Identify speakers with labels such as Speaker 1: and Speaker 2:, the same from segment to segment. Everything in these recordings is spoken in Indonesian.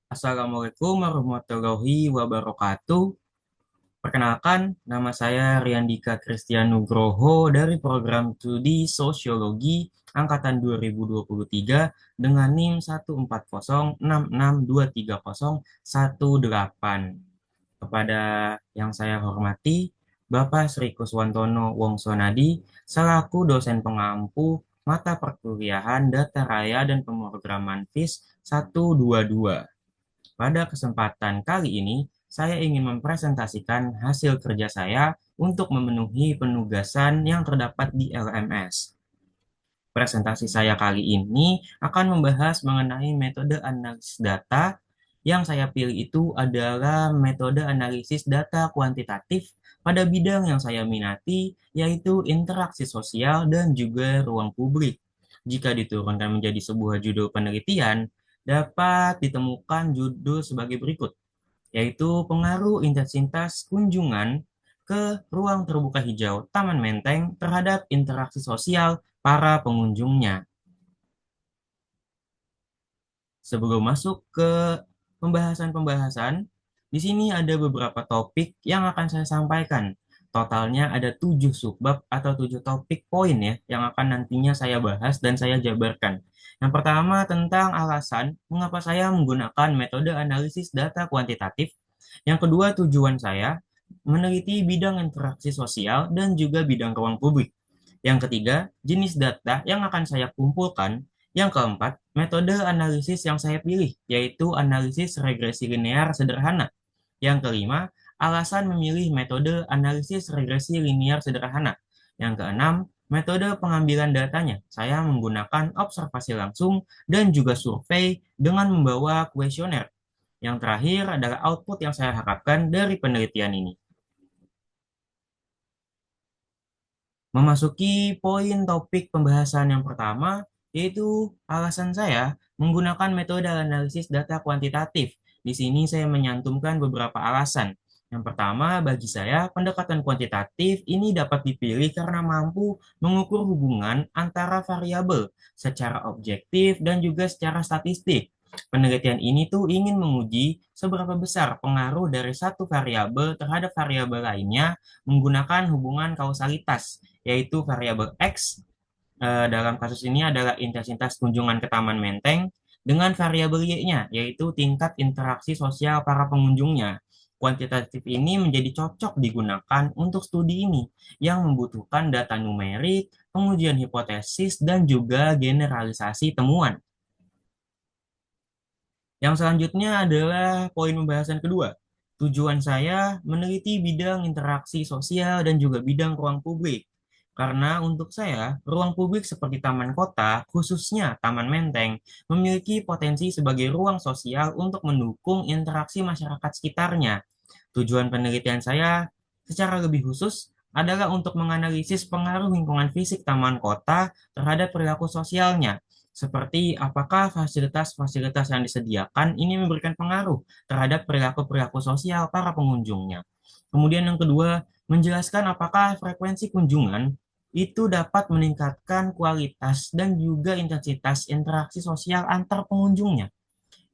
Speaker 1: Assalamualaikum warahmatullahi wabarakatuh. Perkenalkan, nama saya Riandika Kristian Nugroho dari program Studi Sosiologi Angkatan 2023 dengan NIM 14066230018. Kepada yang saya hormati, Bapak Sri Kuswantono Wongsonadi, selaku dosen pengampu mata perkuliahan Data Raya dan Pemrograman FIS 122. Pada kesempatan kali ini, saya ingin mempresentasikan hasil kerja saya untuk memenuhi penugasan yang terdapat di LMS. Presentasi saya kali ini akan membahas mengenai metode analisis data. Yang saya pilih itu adalah metode analisis data kuantitatif pada bidang yang saya minati, yaitu interaksi sosial dan juga ruang publik. Jika diturunkan menjadi sebuah judul penelitian, dapat ditemukan judul sebagai berikut, yaitu pengaruh intensitas kunjungan ke ruang terbuka hijau Taman Menteng terhadap interaksi sosial para pengunjungnya. Sebelum masuk ke pembahasan-pembahasan, di sini ada beberapa topik yang akan saya sampaikan. Totalnya ada 7 subbab atau 7 topik poin ya, yang akan nantinya saya bahas dan saya jabarkan. Yang pertama tentang alasan mengapa saya menggunakan metode analisis data kuantitatif. Yang kedua, tujuan saya meneliti bidang interaksi sosial dan juga bidang ruang publik. Yang ketiga, jenis data yang akan saya kumpulkan. Yang keempat, metode analisis yang saya pilih, yaitu analisis regresi linear sederhana. Yang kelima, alasan memilih metode analisis regresi linear sederhana. Yang keenam, metode pengambilan datanya. Saya menggunakan observasi langsung dan juga survei dengan membawa kuesioner. Yang terakhir adalah output yang saya harapkan dari penelitian ini. Memasuki poin topik pembahasan yang pertama, yaitu alasan saya menggunakan metode analisis data kuantitatif. Di sini saya menyantumkan beberapa alasan. Yang pertama, bagi saya, pendekatan kuantitatif ini dapat dipilih karena mampu mengukur hubungan antara variabel secara objektif dan juga secara statistik. Penelitian ini tuh ingin menguji seberapa besar pengaruh dari satu variabel terhadap variabel lainnya menggunakan hubungan kausalitas, yaitu variabel X dalam kasus ini adalah intensitas kunjungan ke Taman Menteng dengan variabel Y-nya, yaitu tingkat interaksi sosial para pengunjungnya. Kuantitatif ini menjadi cocok digunakan untuk studi ini yang membutuhkan data numerik, pengujian hipotesis, dan juga generalisasi temuan. Yang selanjutnya adalah poin pembahasan kedua. Tujuan saya meneliti bidang interaksi sosial dan juga bidang ruang publik. Karena untuk saya, ruang publik seperti taman kota, khususnya Taman Menteng, memiliki potensi sebagai ruang sosial untuk mendukung interaksi masyarakat sekitarnya. Tujuan penelitian saya secara lebih khusus adalah untuk menganalisis pengaruh lingkungan fisik taman kota terhadap perilaku sosialnya, seperti apakah fasilitas-fasilitas yang disediakan ini memberikan pengaruh terhadap perilaku-perilaku sosial para pengunjungnya. Kemudian yang kedua, menjelaskan apakah frekuensi kunjungan itu dapat meningkatkan kualitas dan juga intensitas interaksi sosial antar pengunjungnya.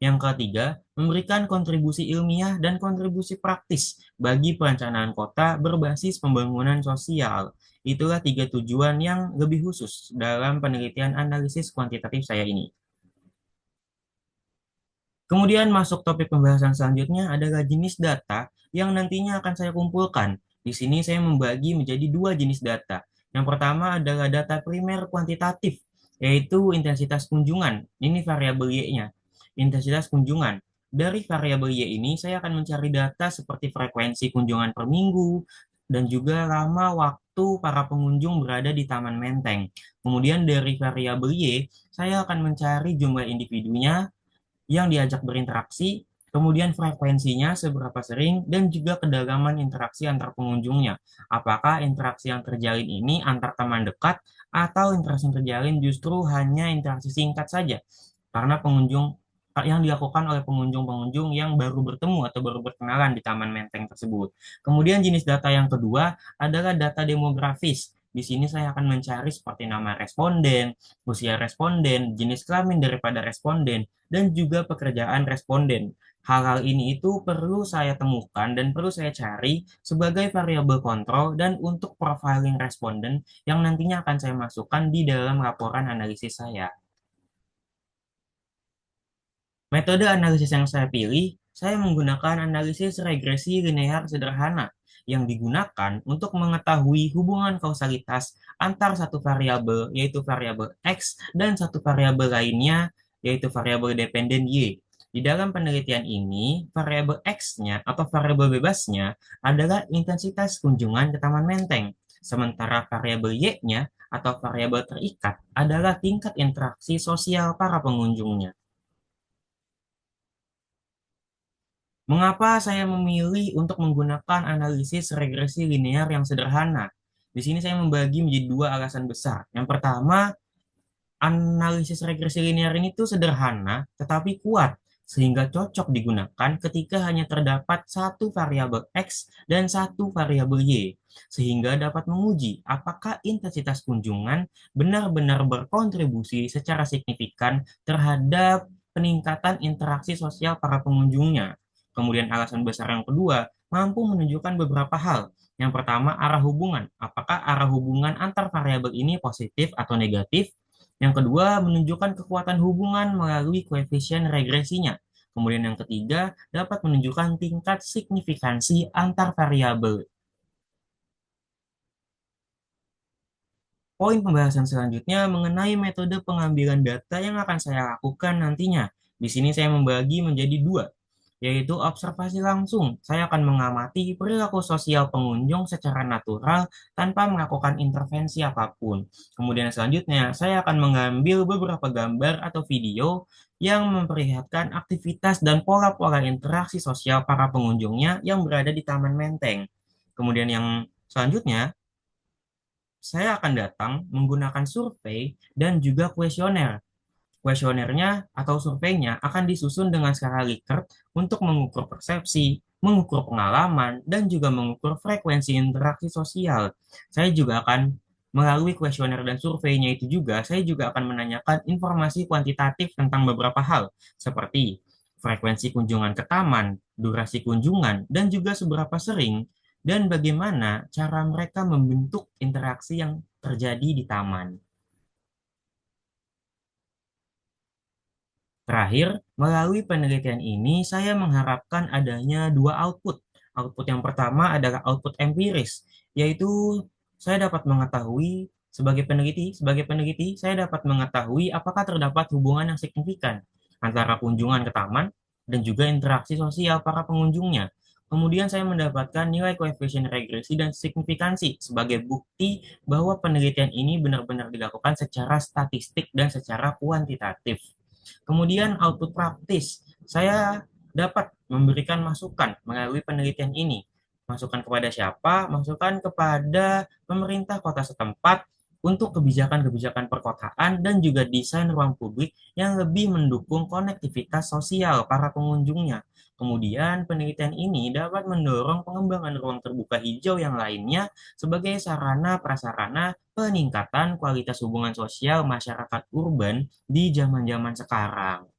Speaker 1: Yang ketiga, memberikan kontribusi ilmiah dan kontribusi praktis bagi perencanaan kota berbasis pembangunan sosial. Itulah tiga tujuan yang lebih khusus dalam penelitian analisis kuantitatif saya ini. Kemudian masuk topik pembahasan selanjutnya adalah jenis data yang nantinya akan saya kumpulkan. Di sini saya membagi menjadi dua jenis data. Yang pertama adalah data primer kuantitatif, yaitu intensitas kunjungan. Ini variabel Y-nya. Intensitas kunjungan. Dari variabel Y ini, saya akan mencari data seperti frekuensi kunjungan per minggu, dan juga lama waktu para pengunjung berada di Taman Menteng. Kemudian dari variabel Y, saya akan mencari jumlah individunya, yang diajak berinteraksi, kemudian frekuensinya seberapa sering, dan juga kedalaman interaksi antar pengunjungnya. Apakah interaksi yang terjalin ini antar teman dekat, atau interaksi yang terjalin justru hanya interaksi singkat saja, karena pengunjung yang dilakukan oleh pengunjung-pengunjung yang baru bertemu atau baru berkenalan di Taman Menteng tersebut. Kemudian jenis data yang kedua adalah data demografis. Di sini saya akan mencari seperti nama responden, usia responden, jenis kelamin daripada responden, dan juga pekerjaan responden. Hal-hal ini itu perlu saya temukan dan perlu saya cari sebagai variabel kontrol dan untuk profiling responden yang nantinya akan saya masukkan di dalam laporan analisis saya. Metode analisis yang saya pilih, saya menggunakan analisis regresi linear sederhana yang digunakan untuk mengetahui hubungan kausalitas antar satu variabel, yaitu variabel X, dan satu variabel lainnya, yaitu variabel dependen Y. Di dalam penelitian ini, variabel X-nya atau variabel bebasnya adalah intensitas kunjungan ke Taman Menteng, sementara variabel Y-nya atau variabel terikat adalah tingkat interaksi sosial para pengunjungnya. Mengapa saya memilih untuk menggunakan analisis regresi linear yang sederhana? Di sini saya membagi menjadi dua alasan besar. Yang pertama, analisis regresi linear ini tuh sederhana tetapi kuat, sehingga cocok digunakan ketika hanya terdapat satu variabel X dan satu variabel Y, sehingga dapat menguji apakah intensitas kunjungan benar-benar berkontribusi secara signifikan terhadap peningkatan interaksi sosial para pengunjungnya. Kemudian alasan besar yang kedua, mampu menunjukkan beberapa hal. Yang pertama, arah hubungan. Apakah arah hubungan antar variabel ini positif atau negatif? Yang kedua, menunjukkan kekuatan hubungan melalui koefisien regresinya. Kemudian yang ketiga, dapat menunjukkan tingkat signifikansi antar variabel. Poin pembahasan selanjutnya mengenai metode pengambilan data yang akan saya lakukan nantinya. Di sini saya membagi menjadi dua, yaitu observasi langsung. Saya akan mengamati perilaku sosial pengunjung secara natural tanpa melakukan intervensi apapun. Kemudian selanjutnya, saya akan mengambil beberapa gambar atau video yang memperlihatkan aktivitas dan pola-pola interaksi sosial para pengunjungnya yang berada di Taman Menteng. Kemudian yang selanjutnya, saya akan datang menggunakan survei dan juga kuesioner. Kuesionernya atau surveinya akan disusun dengan skala Likert untuk mengukur persepsi, mengukur pengalaman, dan juga mengukur frekuensi interaksi sosial. Saya juga akan melalui kuesioner dan surveinya itu juga, saya juga akan menanyakan informasi kuantitatif tentang beberapa hal, seperti frekuensi kunjungan ke taman, durasi kunjungan, dan juga seberapa sering, dan bagaimana cara mereka membentuk interaksi yang terjadi di taman. Terakhir, melalui penelitian ini, saya mengharapkan adanya dua output. Output yang pertama adalah output empiris, yaitu saya dapat mengetahui sebagai peneliti, saya dapat mengetahui apakah terdapat hubungan yang signifikan antara kunjungan ke taman dan juga interaksi sosial para pengunjungnya. Kemudian saya mendapatkan nilai koefisien regresi dan signifikansi sebagai bukti bahwa penelitian ini benar-benar dilakukan secara statistik dan secara kuantitatif. Kemudian output praktis, saya dapat memberikan masukan melalui penelitian ini. Masukan kepada siapa? Masukan kepada pemerintah kota setempat untuk kebijakan-kebijakan perkotaan dan juga desain ruang publik yang lebih mendukung konektivitas sosial para pengunjungnya. Kemudian penelitian ini dapat mendorong pengembangan ruang terbuka hijau yang lainnya sebagai sarana prasarana peningkatan kualitas hubungan sosial masyarakat urban di zaman-zaman sekarang.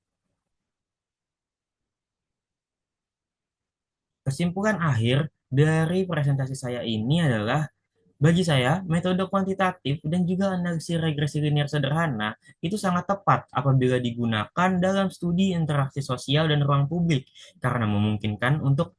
Speaker 1: Kesimpulan akhir dari presentasi saya ini adalah, bagi saya, metode kuantitatif dan juga analisis regresi linear sederhana itu sangat tepat apabila digunakan dalam studi interaksi sosial dan ruang publik, karena memungkinkan untuk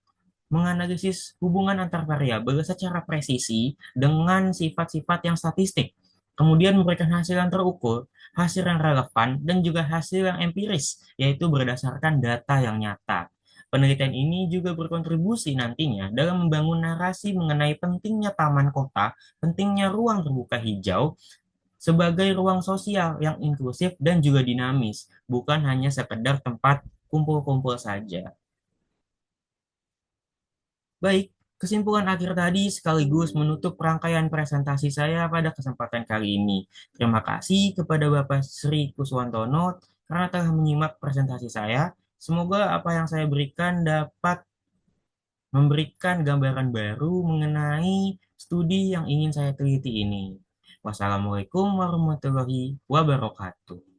Speaker 1: menganalisis hubungan antar variabel secara presisi dengan sifat-sifat yang statistik, kemudian memberikan hasil yang terukur, hasil yang relevan, dan juga hasil yang empiris, yaitu berdasarkan data yang nyata. Penelitian ini juga berkontribusi nantinya dalam membangun narasi mengenai pentingnya taman kota, pentingnya ruang terbuka hijau, sebagai ruang sosial yang inklusif dan juga dinamis, bukan hanya sekedar tempat kumpul-kumpul saja. Baik, kesimpulan akhir tadi sekaligus menutup rangkaian presentasi saya pada kesempatan kali ini. Terima kasih kepada Bapak Sri Kuswantono karena telah menyimak presentasi saya. Semoga apa yang saya berikan dapat memberikan gambaran baru mengenai studi yang ingin saya teliti ini. Wassalamualaikum warahmatullahi wabarakatuh.